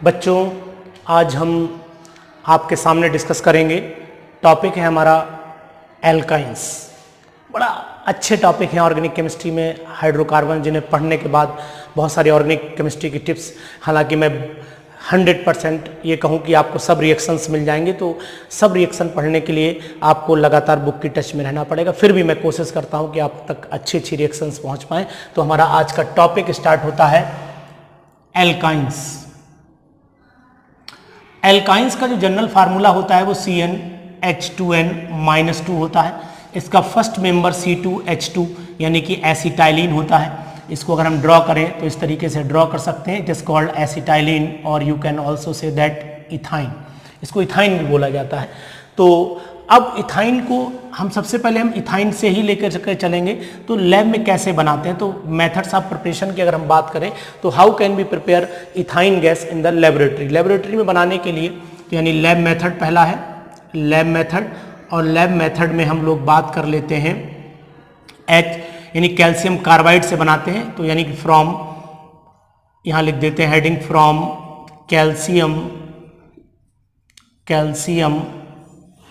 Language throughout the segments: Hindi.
बच्चों, आज हम आपके सामने डिस्कस करेंगे। टॉपिक है हमारा एल्काइंस। बड़ा अच्छे टॉपिक हैं ऑर्गेनिक केमिस्ट्री में, हाइड्रोकार्बन, जिन्हें पढ़ने के बाद बहुत सारी ऑर्गेनिक केमिस्ट्री की टिप्स, हालांकि मैं 100% ये कहूँ कि आपको सब रिएक्शंस मिल जाएंगे, तो सब रिएक्शन पढ़ने के लिए आपको लगातार बुक की टच में रहना पड़ेगा। फिर भी मैं कोशिश करता हूँ कि आप तक अच्छी अच्छी रिएक्शंस पहुँच पाएँ। तो हमारा आज का टॉपिक स्टार्ट होता है एल्काइंस। एल्काइंस का जो जनरल फार्मूला होता है वो CnH2n-2 होता है। इसका फर्स्ट मेंबर C2H2 यानी कि एसिटाइलिन होता है। इसको अगर हम ड्रॉ करें तो इस तरीके से ड्रॉ कर सकते हैं, इट इज कॉल्ड एसिटाइलिन, और you can also say that ethyne. इसको इथाइन भी बोला जाता है। तो अब इथाइन को हम सबसे पहले हम इथाइन से ही लेकर चलेंगे। तो लैब में कैसे बनाते हैं, तो मेथड्स ऑफ प्रिपरेशन की अगर हम बात करें तो how can be prepare ethyne gas in the laboratory. Laboratory में बनाने के लिए यानी लैब मेथड पहला है, लैब मेथड। और लैब मेथड में हम लोग बात कर लेते हैं H यानी कैल्शियम कार्बाइड से बनाते हैं। तो यानी कि फ्रॉम, यहाँ लिख देते हैं heading, from calcium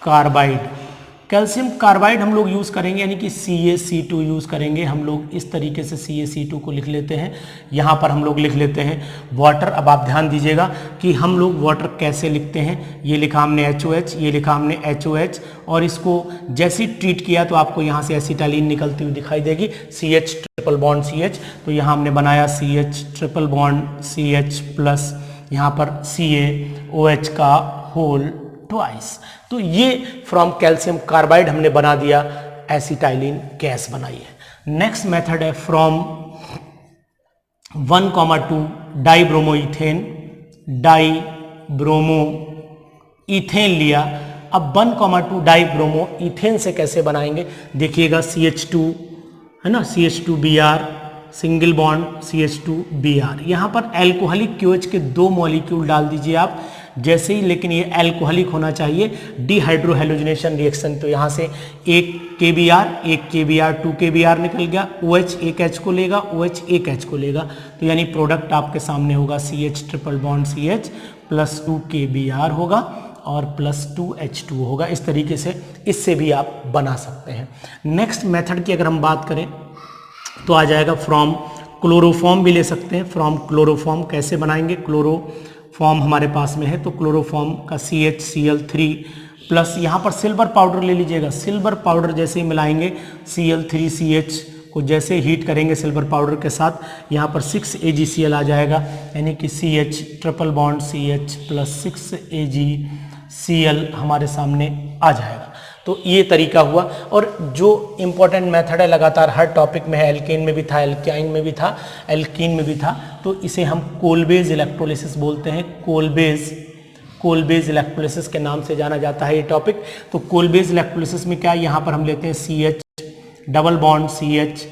carbide. Calcium carbide हम लोग यूज़ करेंगे, यानी कि CaC2 यूज़ करेंगे। हम लोग इस तरीके से CaC2 को लिख लेते हैं। यहाँ पर हम लोग लिख लेते हैं वाटर। अब आप ध्यान दीजिएगा कि हम लोग वाटर कैसे लिखते हैं। ये लिखा हमने HOH, ये लिखा हमने HOH, और इसको जैसे ही ट्रीट किया तो आपको यहाँ से एसिटाइलिन निकलती हुई दिखाई देगी, CH ट्रिपल बॉन्ड CH। तो यहाँ हमने बनाया CH triple bond CH plus यहाँ पर CaOH का होल ट्वाइस। तो ये फ्रॉम कैल्शियम कार्बाइड हमने बना दिया, एसिटाइलिन गैस बनाई है। नेक्स्ट मेथड है फ्रॉम 1,2 डाइब्रोमोइथेन। डाइब्रोमोइथेन लिया। अब 1,2 डाइब्रोमोइथेन से कैसे बनाएंगे, देखिएगा CH2 है ना, CH2Br, सिंगल बॉन्ड CH2Br। यहाँ पर एल्कोहलिक QH के 2 मॉलिक्यूल डाल दीजिए आप जैसे ही, लेकिन ये एल्कोहलिक होना चाहिए, डिहाइड्रोहेलोजिनेशन रिएक्शन। तो यहाँ से एक KBr 2 KBr निकल गया, OH एक H को लेगा, OH एक H को लेगा। तो यानी प्रोडक्ट आपके सामने होगा CH triple bond CH plus 2 KBr होगा और प्लस 2H2 होगा। इस तरीके से इससे भी आप बना सकते हैं। नेक्स्ट मेथड की अगर हम बात करें तो आ जाएगा फ्रॉम क्लोरोफॉर्म भी ले सकते हैं। फ्रॉम क्लोरोफॉर्म कैसे बनाएंगे, क्लोरोफॉर्म हमारे पास में है, तो क्लोरोफॉर्म का CHCl3 प्लस यहाँ पर सिल्वर पाउडर ले लीजिएगा। सिल्वर पाउडर जैसे ही मिलाएंगे Cl3CH को, जैसे हीट करेंगे सिल्वर पाउडर के साथ, यहाँ पर 6AgCl आ जाएगा, यानी कि CH triple bond CH plus 6AgCl हमारे सामने आ जाएगा। तो ये तरीका हुआ। और जो इम्पोर्टेंट मेथड है, लगातार हर टॉपिक में है, एल्केन में भी था, एल्काइन में भी था, एल्कीन में भी था, तो इसे हम कोलबेज इलेक्ट्रोलिसिस बोलते हैं। कोलबेज इलेक्ट्रोलिसिस के नाम से जाना जाता है ये टॉपिक। तो कोलबेज इलेक्ट्रोलिसिस में क्या है, यहाँ पर हम लेते हैं CH double bond CH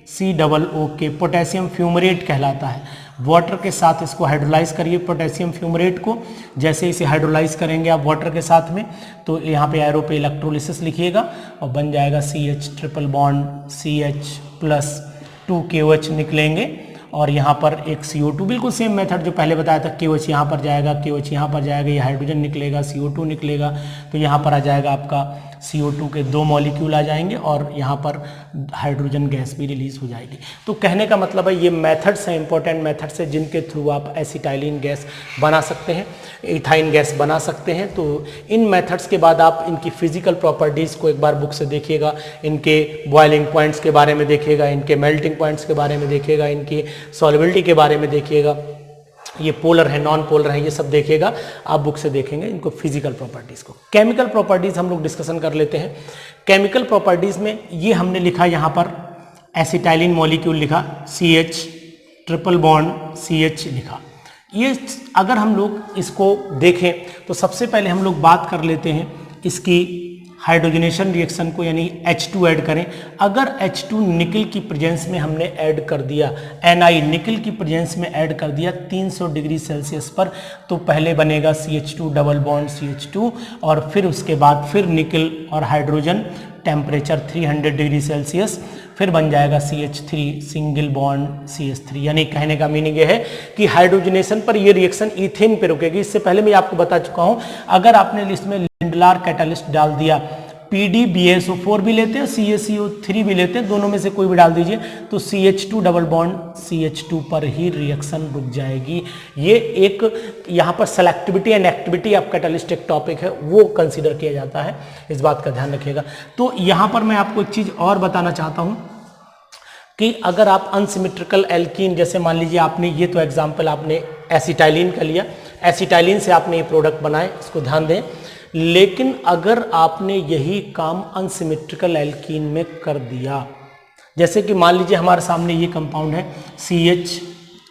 COOK potassium fumarate कहलाता है। वाटर के साथ इसको हाइड्रोलाइज करिए पोटेशियम फ्यूमरेट को। जैसे इसे हाइड्रोलाइज करेंगे आप वाटर के साथ में, तो यहाँ पे एरो पे इलेक्ट्रोलिसिस लिखिएगा और बन जाएगा CH triple bond CH plus 2 KOH निकलेंगे, और यहाँ पर एक CO2, बिल्कुल सेम मेथड जो पहले बताया था। KOH यहाँ पर जाएगा, KOH यहाँ पर जाएगा, ये हाइड्रोजन निकलेगा, CO2 निकलेगा, तो यहाँ पर आ जाएगा आपका CO2 के 2 मॉलिक्यूल आ जाएंगे और यहाँ पर हाइड्रोजन गैस भी रिलीज हो जाएगी। तो कहने का मतलब है ये मेथड्स हैं, इंपॉर्टेंट मेथड्स हैं, जिनके थ्रू आप एसिटाइलिन गैस बना सकते हैं, इथाइन गैस बना सकते हैं। तो इन मेथड्स के बाद आप इनकी फिजिकल प्रॉपर्टीज़ को एक बार बुक से देखिएगा, इनके बॉइलिंग पॉइंट्स के बारे में देखिएगा, इनके मेल्टिंग पॉइंट्स के बारे में देखिएगा, इनकी सॉल्युबिलिटी के बारे में देखिएगा, ये पोलर है, नॉन पोलर है, ये सब देखिएगा आप बुक से देखेंगे इनको फिजिकल प्रॉपर्टीज़ को। केमिकल प्रॉपर्टीज़ हम लोग डिस्कशन कर लेते हैं। केमिकल प्रॉपर्टीज़ में ये हमने लिखा, यहाँ पर एसिटाइलिन मॉलिक्यूल लिखा, CH ट्रिपल बॉन्ड CH लिखा। ये अगर हम लोग इसको देखें तो सबसे पहले हम लोग बात कर लेते हैं इसकी हाइड्रोजनेशन रिएक्शन को, यानी H2 ऐड करें। अगर H2 निकल की प्रेजेंस में हमने ऐड कर दिया, Ni निकल की प्रेजेंस में ऐड कर दिया 300 डिग्री सेल्सियस पर, तो पहले बनेगा CH2 डबल बॉन्ड CH2, और फिर उसके बाद फिर निकल और हाइड्रोजन टेम्परेचर 300 डिग्री सेल्सियस फिर बन जाएगा CH3 सिंगल बॉन्ड CH3। यानी कहने का मीनिंग ये है कि हाइड्रोजनेशन पर ये रिएक्शन इथेन पे रुकेगी। इससे पहले मैं आपको बता चुका हूं, अगर आपने लिस्ट में लिंडलार कैटालिस्ट डाल दिया, PDBSO4 भी लेते हैं, CaCO3 भी लेते हैं, दोनों में से कोई भी डाल दीजिए तो CH2 डबल बॉन्ड CH2 पर ही रिएक्शन रुक जाएगी। ये एक यहाँ पर selectivity and activity of catalyst एक टॉपिक है, वो कंसीडर किया जाता है, इस बात का ध्यान रखिएगा। तो यहाँ पर मैं आपको एक चीज और बताना चाहता हूँ कि अगर आप अनसिमेट्रिकल एल्कीन, जैसे मान लीजिए आपने ये तो एग्जाम्पल आपने एसिटाइलिन का लिया, एसिटाइलिन से आपने ये प्रोडक्ट बनाए, इसको ध्यान दें। लेकिन अगर आपने यही काम अनसिमेट्रिकल एल्कीन में कर दिया, जैसे कि मान लीजिए हमारे सामने ये कंपाउंड है CH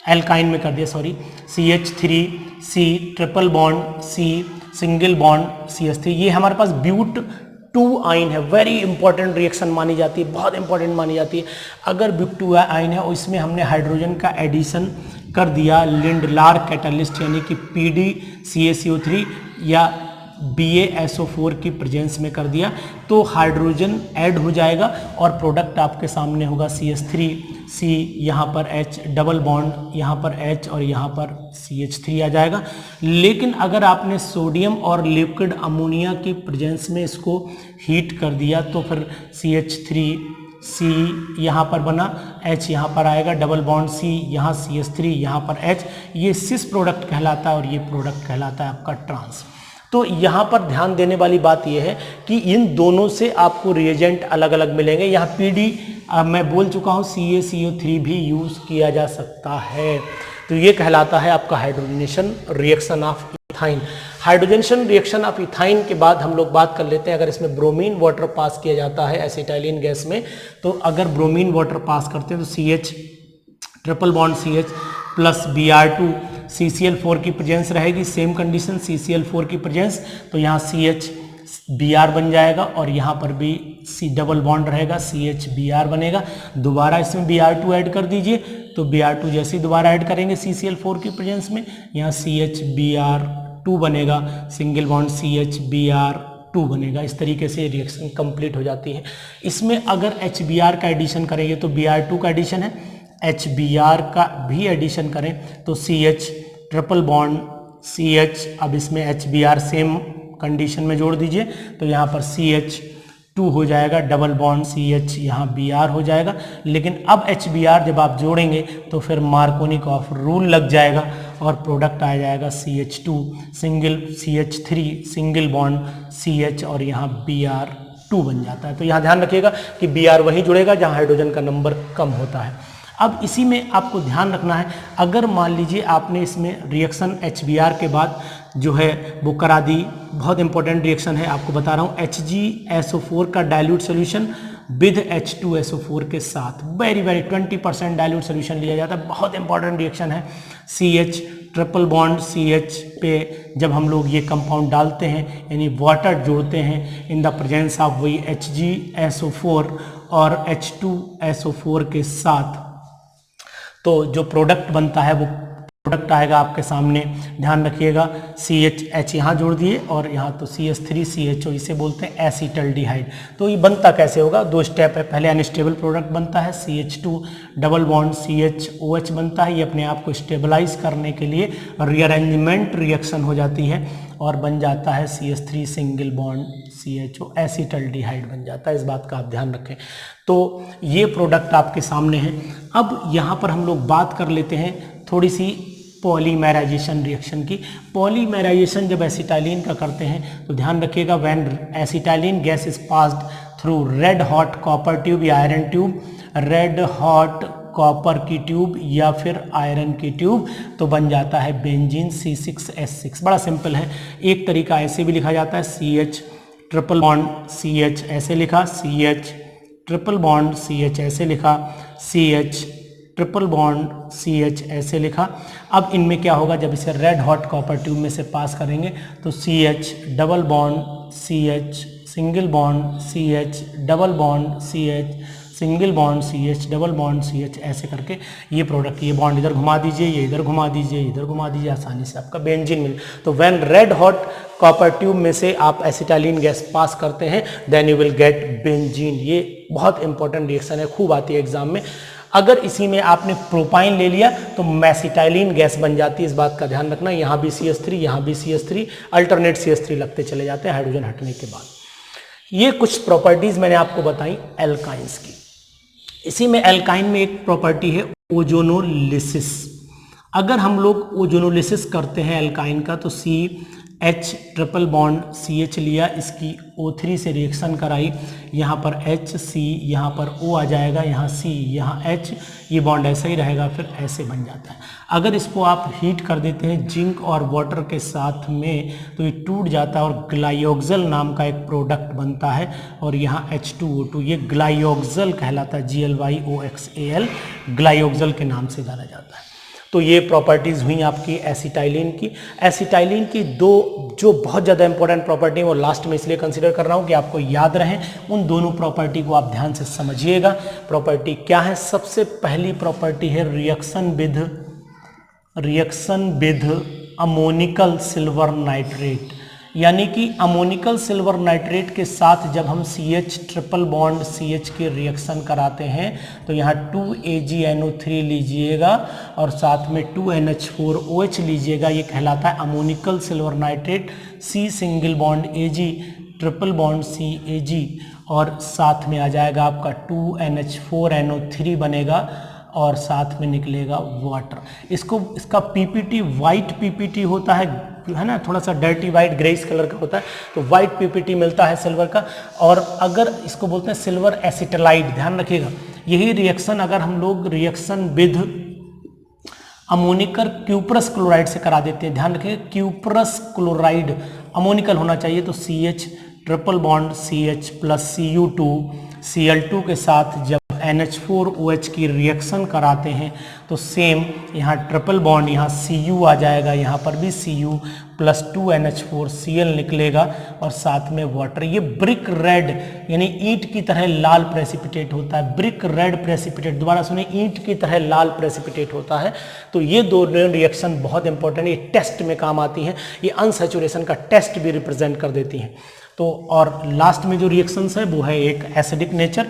एल्काइन में कर दिया, sorry, CH3C triple bond C single bond CH3, ये हमारे पास ब्यूट 2 आइन है, वेरी इंपॉर्टेंट रिएक्शन मानी जाती है, बहुत इंपॉर्टेंट मानी जाती है। अगर ब्यूट 2 आइन है और इसमें हमने हाइड्रोजन का एडिशन कर दिया लिंडलार कैटालिस्ट यानी कि PDCaCO3 या BaSO4 की प्रेजेंस में कर दिया, तो हाइड्रोजन ऐड हो जाएगा और प्रोडक्ट आपके सामने होगा CH3C, यहाँ पर H डबल बॉन्ड, यहाँ पर H और यहाँ पर CH3 आ जाएगा। लेकिन अगर आपने सोडियम और लिक्विड अमोनिया की प्रेजेंस में इसको हीट कर दिया तो फिर CH3C यहाँ पर बना, H यहाँ पर आएगा, डबल बॉन्ड C, यहाँ CH3, यहाँ पर H, ये सिस प्रोडक्ट कहलाता है और ये प्रोडक्ट कहलाता है आपका ट्रांस। तो यहाँ पर ध्यान देने वाली बात यह है कि इन दोनों से आपको रिएजेंट अलग अलग मिलेंगे। यहाँ मैं बोल चुका हूँ CaCO3 भी यूज किया जा सकता है, तो ये कहलाता है आपका hydrogenation reaction of ethyne. Hydrogenation reaction of ethyne के बाद हम लोग बात कर लेते हैं, अगर इसमें ब्रोमीन वाटर पास किया जाता है एसिटाइलिन गैस में, तो अगर ब्रोमीन वाटर पास करते हैं तो CH triple bond CH plus Br2 CCl4 की प्रेजेंस रहेगी, सेम कंडीशन CCl4 की प्रेजेंस, तो यहाँ CH Br बन जाएगा और यहाँ पर भी C डबल बॉन्ड रहेगा, CH Br बनेगा। दोबारा इसमें Br2 ऐड कर दीजिए, तो Br2 जैसे ही दोबारा ऐड करेंगे CCl4 की प्रेजेंस में, यहाँ CH Br2 बनेगा, सिंगल बॉन्ड CH Br2 बनेगा। इस तरीके से रिएक्शन कंप्लीट हो जाती है। इसमें अगर HBr का एडिशन करेंगे तो Br2 का एडिशन है, HBr का भी एडिशन करें तो CH ट्रिपल बॉन्ड CH, अब इसमें HBr सेम कंडीशन में जोड़ दीजिए तो यहाँ पर CH2 हो जाएगा, डबल बॉन्ड CH यहाँ Br हो जाएगा। लेकिन अब HBr जब आप जोड़ेंगे तो फिर मार्कोनिक ऑफ रूल लग जाएगा और प्रोडक्ट आ जाएगा CH2 single CH3 single bond CH और यहाँ Br2 बन जाता है। तो यहाँ ध्यान रखिएगा कि Br वही जुड़ेगा जहाँ हाइड्रोजन का नंबर कम होता है। अब इसी में आपको ध्यान रखना है, अगर मान लीजिए आपने इसमें रिएक्शन HBr के बाद जो है वो करा दी, बहुत इंपॉर्टेंट रिएक्शन है, आपको बता रहा हूँ, HgSO4 का डाइल्यूट सोल्यूशन विद H2SO4 के साथ, वेरी 20% डाइल्यूट सोल्यूशन लिया जाता है, बहुत इंपॉर्टेंट रिएक्शन है। CH ट्रिपल बॉन्ड CH पे जब हम लोग ये कंपाउंड डालते हैं यानी वाटर जोड़ते हैं इन द प्रेजेंस ऑफ वही HgSO4 और H2SO4 के साथ, तो जो प्रोडक्ट बनता है वो प्रोडक्ट आएगा आपके सामने। ध्यान रखिएगा CH यहाँ जोड़ दिए और यहाँ तो CH3CHO, इसे बोलते हैं एसिटल्डिहाइड। तो ये बनता कैसे होगा, 2 स्टेप है, पहले अनस्टेबल प्रोडक्ट बनता है CH2 डबल बॉन्ड CHOH बनता है, ये अपने आप को स्टेबलाइज करने के लिए रीअरेंजमेंट रिएक्शन हो जाती है और बन जाता है CH3 single bond CHO, acetaldehyde बन जाता है। इस बात का आप ध्यान रखें। तो ये प्रोडक्ट आपके सामने है। अब यहाँ पर हम लोग बात कर लेते हैं थोड़ी सी पॉलीमराइजेशन रिएक्शन की। पॉलीमराइजेशन जब एसिटाइलिन का करते हैं तो ध्यान रखिएगा, when acetylene gas is passed through red hot copper tube या iron tube, red hot copper की ट्यूब या फिर आयरन की ट्यूब, तो बन जाता है बेंजीन C6H6। बड़ा सिंपल है, एक तरीका ऐसे भी लिखा जाता है, CH ट्रिपल बॉन्ड CH ऐसे लिखा, CH ट्रिपल बॉन्ड CH ऐसे लिखा, CH ट्रिपल बॉन्ड CH ऐसे लिखा। अब इनमें क्या होगा, जब इसे रेड हॉट कॉपर ट्यूब में से पास करेंगे तो CH double bond CH single bond CH double bond CH single bond CH, double bond CH, ऐसे करके ये प्रोडक्ट, ये बॉन्ड इधर घुमा दीजिए, ये इधर घुमा दीजिए, इधर घुमा दीजिए, आसानी से आपका बेंजीन मिल। तो when red hot copper tube में से आप एसिटाइलिन गैस पास करते हैं then you will get benzene. ये बहुत इंपॉर्टेंट रिएक्शन है, खूब आती है एग्जाम में। अगर इसी में आपने प्रोपाइन ले लिया तो मेसिटाइलिन गैस बन जाती है, इस बात का ध्यान रखना। यहाँ भी CH3, यहाँ भी CH3, अल्टरनेट CH3 लगते चले जाते हैं हाइड्रोजन हटने के बाद। ये कुछ प्रॉपर्टीज मैंने आपको बताई एल्काइंस की। इसी में एल्काइन में एक प्रॉपर्टी है ओजोनोलिसिस। अगर हम लोग ओजोनोलिसिस करते हैं एल्काइन का, तो CH ट्रिपल बॉन्ड CH लिया, इसकी O3 से रिएक्शन कराई, यहाँ पर HC, यहाँ पर O आ जाएगा, यहाँ C, यहाँ H, ये बॉन्ड ऐसा ही रहेगा, फिर ऐसे बन जाता है। अगर इसको आप हीट कर देते हैं जिंक और वाटर के साथ में तो ये टूट जाता है और ग्लाइयोक्सल नाम का एक प्रोडक्ट बनता है, और यहाँ H2O2, ये ग्लाइयोक्सल कहलाता है, GLYOXAL, ग्लाइयोक्सल के नाम से जाना जाता है। तो ये प्रॉपर्टीज़ हुई आपकी एसिटाइलिन की। एसिटाइलिन की दो जो बहुत ज़्यादा इंपॉर्टेंट प्रॉपर्टी है वो लास्ट में इसलिए कंसीडर कर रहा हूँ कि आपको याद रहें, उन दोनों प्रॉपर्टी को आप ध्यान से समझिएगा। प्रॉपर्टी क्या है? सबसे पहली प्रॉपर्टी है reaction with ammoniacal silver nitrate, यानी कि अमोनिकल सिल्वर नाइट्रेट के साथ जब हम CH ट्रिपल बॉन्ड CH के रिएक्शन कराते हैं तो यहाँ 2AgNO3 लीजिएगा और साथ में 2NH4OH लीजिएगा, ये कहलाता है ammoniacal silver nitrate. C single bond Ag, triple bond CAg, और साथ में आ जाएगा आपका 2NH4NO3 बनेगा और साथ में निकलेगा वाटर। इसका PPT वाइट PPT होता है ना, थोड़ा सा डर्टी वाइट ग्रेइश कलर का होता है, तो वाइट PPT मिलता है सिल्वर का। और अगर इसको बोलते हैं सिल्वर एसिटालाइड, ध्यान रखिएगा, यही रिएक्शन अगर हम लोग रिएक्शन विद अमोनिकर क्यूप्रस क्लोराइड से करा देते हैं, ध्यान रखिएगा क्यूप्रस क्लोराइड अमोनिकल होना चाहिए, तो CH triple bond CH plus Cu2 Cl2 के साथ जब NH4OH की रिएक्शन कराते हैं तो सेम यहाँ ट्रिपल बॉन्ड, यहाँ Cu आ जाएगा, यहाँ पर भी Cu प्लस 2NH4Cl निकलेगा और साथ में वाटर। ये ब्रिक रेड यानी ईंट की तरह लाल प्रेसिपिटेट होता है, ब्रिक रेड प्रेसिपिटेट, दोबारा सुने, ईंट की तरह लाल प्रेसिपिटेट होता है। तो ये दो रिएक्शन बहुत इंपॉर्टेंट है, ये टेस्ट में काम आती हैं, ये अनसैचुरेशन का टेस्ट भी रिप्रेजेंट कर देती हैं। तो और लास्ट में जो रिएक्शंस है वो है एक एसिडिक नेचर।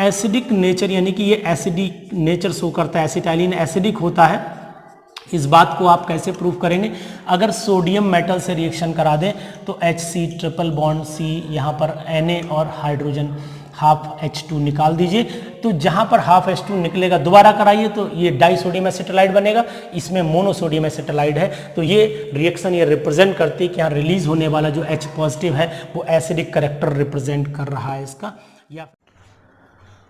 एसिडिक नेचर यानी कि ये एसिडिक नेचर शो करता है, एसिटाइलिन एसिडिक होता है। इस बात को आप कैसे प्रूव करेंगे? अगर सोडियम मेटल से रिएक्शन करा दें तो HC ट्रिपल बॉन्ड C, यहाँ पर Na और हाइड्रोजन हाफ H2 निकाल दीजिए, तो जहाँ पर हाफ H2 निकलेगा दोबारा कराइए तो ये डाई सोडियम एसिटालाइड बनेगा, इसमें मोनोसोडियम एसिटालाइड है। तो ये रिएक्शन ये रिप्रेजेंट करती है कि यहाँ रिलीज होने वाला जो H पॉजिटिव है वो एसिडिक कैरेक्टर रिप्रेजेंट कर रहा है इसका। या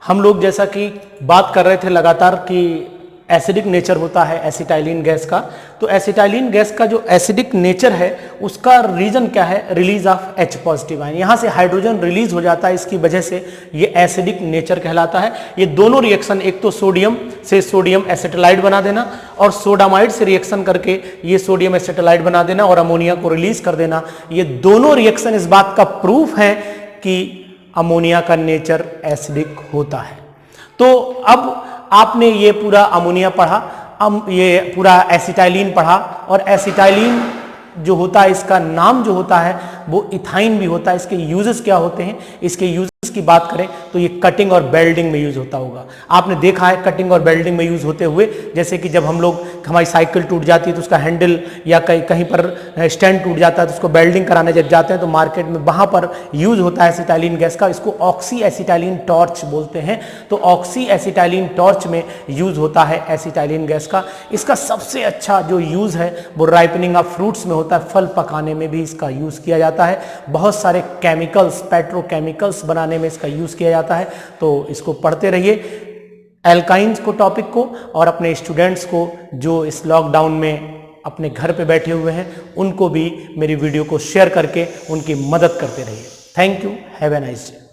हम लोग जैसा कि बात कर रहे थे लगातार कि एसिडिक नेचर होता है एसिटाइलिन गैस का, तो एसिटाइलिन गैस का जो एसिडिक नेचर है उसका रीजन क्या है? Release of H positive ion, यहाँ से हाइड्रोजन रिलीज हो जाता है, इसकी वजह से ये एसिडिक नेचर कहलाता है। ये दोनों रिएक्शन, एक तो सोडियम से सोडियम एसिटालाइड बना देना और सोडामाइड से रिएक्शन करके ये सोडियम एसिटालाइड बना देना और अमोनिया को रिलीज कर देना, ये दोनों रिएक्शन इस बात का प्रूफ है कि अमोनिया का नेचर एसिडिक होता है। तो अब आपने ये पूरा अमोनिया पढ़ा, ये पूरा एसिटाइलिन पढ़ा, और एसिटाइलिन जो होता है इसका नाम जो होता है वो इथाइन भी होता है। इसके यूजेस क्या होते हैं? इसके यूजेस की बात करें तो ये कटिंग और बेल्डिंग में यूज होता होगा, आपने देखा है कटिंग और बेल्डिंग में यूज होते हुए। जैसे कि जब हम लोग, हमारी साइकिल टूट जाती है तो उसका हैंडल या कहीं पर स्टैंड टूट जाता है तो उसको बेल्डिंग कराने जब जाते हैं तो मार्केट में वहां पर यूज होता है एसिटाइलिन गैस का। इसको ऑक्सी एसिटाइलिन टॉर्च बोलते हैं, तो ऑक्सी एसिटाइलिन टॉर्च में यूज होता है एसिटाइलिन गैस का। इसका सबसे अच्छा जो यूज है वो राइपनिंग ऑफ फ्रूट्स में होता है, फल पकाने में भी इसका यूज किया जाता है। बहुत सारे केमिकल्स, पेट्रोकेमिकल्स बनाने में इसका यूज किया जाता है। तो इसको पढ़ते रहिए, एल्काइंस को, टॉपिक को, और अपने स्टूडेंट्स को जो इस लॉकडाउन में अपने घर पे बैठे हुए हैं उनको भी मेरी वीडियो को शेयर करके उनकी मदद करते रहिए। Thank you, have a nice day.